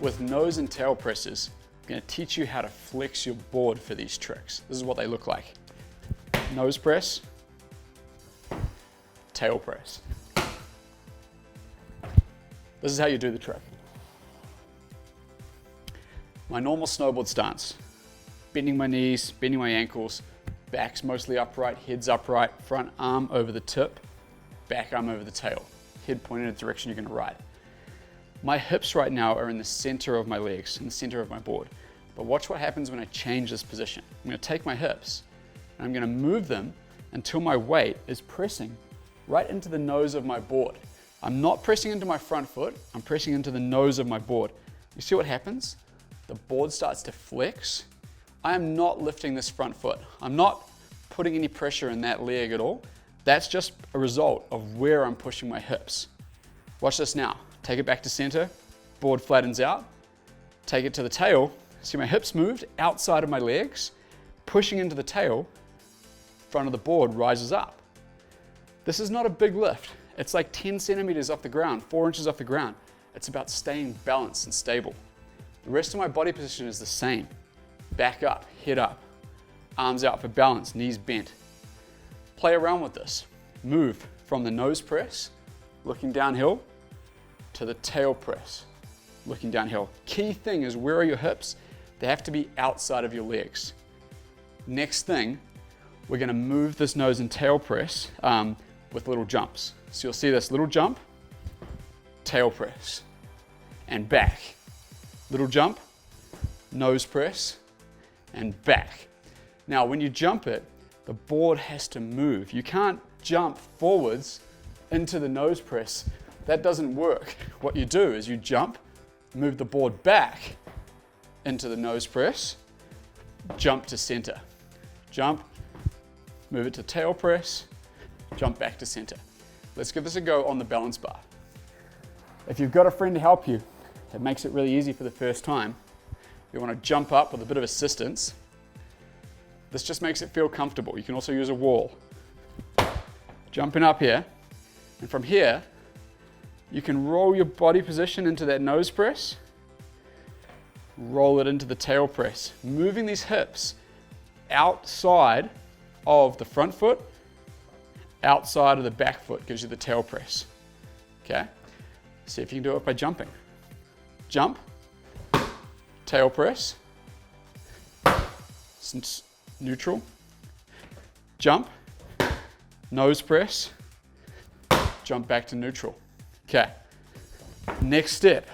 With nose and tail presses, I'm going to teach you how to flex your board for these tricks. This is what they look like. Nose press, tail press. This is how you do the trick. My normal snowboard stance, bending my knees, bending my ankles, back's mostly upright, head's upright, front arm over the tip, back arm over the tail, head pointed in the direction you're going to ride. My hips right now are in the center of my legs, in the center of my board. But watch what happens when I change this position. I'm going to take my hips and I'm going to move them until my weight is pressing right into the nose of my board. I'm not pressing into my front foot, I'm pressing into the nose of my board. You see what happens? The board starts to flex. I am not lifting this front foot. I'm not putting any pressure in that leg at all. That's just a result of where I'm pushing my hips. Watch this now. Take it back to center, board flattens out, take it to the tail. See my hips moved outside of my legs, pushing into the tail, front of the board rises up. This is not a big lift. It's like 10 centimeters off the ground, 4 inches off the ground. It's about staying balanced and stable. The rest of my body position is the same. Back up, head up, arms out for balance, knees bent. Play around with this. Move from the nose press, looking downhill, to the tail press, looking downhill. Key thing is, where are your hips? They have to be outside of your legs. Next thing, we're gonna move this nose and tail press with little jumps. So you'll see this little jump, tail press, and back. Little jump, nose press, and back. Now, when you jump it, the board has to move. You can't jump forwards into the nose press. That doesn't work. What you do is you jump, move the board back into the nose press, jump to center. Jump, move it to tail press, jump back to center. Let's give this a go on the balance bar. If you've got a friend to help you, it makes it really easy for the first time. You want to jump up with a bit of assistance. This just makes it feel comfortable. You can also use a wall. Jumping up here, and from here, you can roll your body position into that nose press, roll it into the tail press, moving these hips outside of the front foot, outside of the back foot gives you the tail press. Okay? See if you can do it by jumping. Jump, tail press, neutral, jump, nose press, jump back to neutral. Okay, next step,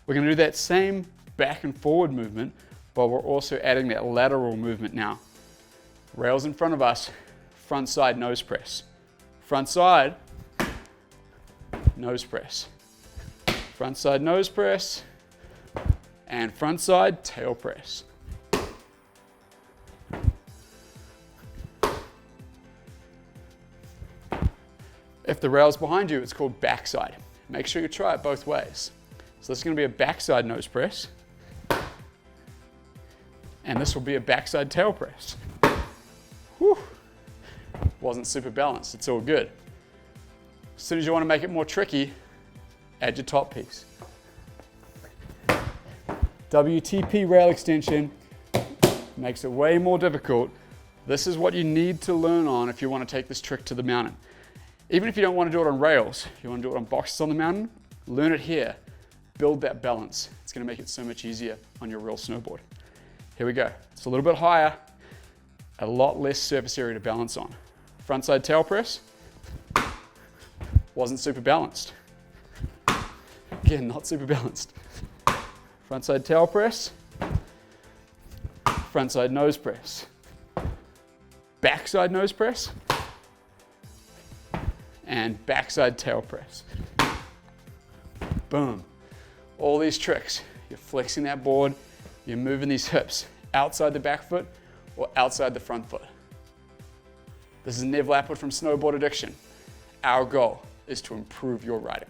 we're going to do that same back and forward movement, but we're also adding that lateral movement now. Rails in front of us, front side nose press. Front side, nose press. Front side nose press, and front side tail press. If the rail's behind you, it's called backside. Make sure you try it both ways. So this is going to be a backside nose press, and this will be a backside tail press. Whew. Wasn't super balanced, it's all good. As soon as you want to make it more tricky, add your top piece. WTP rail extension makes it way more difficult. This is what you need to learn on if you want to take this trick to the mountain. Even if you don't want to do it on rails, you want to do it on boxes on the mountain, learn it here. Build that balance. It's going to make it so much easier on your real snowboard. Here we go. It's a little bit higher, a lot less surface area to balance on. Frontside tail press. Wasn't super balanced. Again, not super balanced. Frontside tail press. Frontside nose press. Backside nose press. And backside tail press. Boom. All these tricks. You're flexing that board, you're moving these hips outside the back foot or outside the front foot. This is Nev Lapwood from Snowboard Addiction. Our goal is to improve your riding.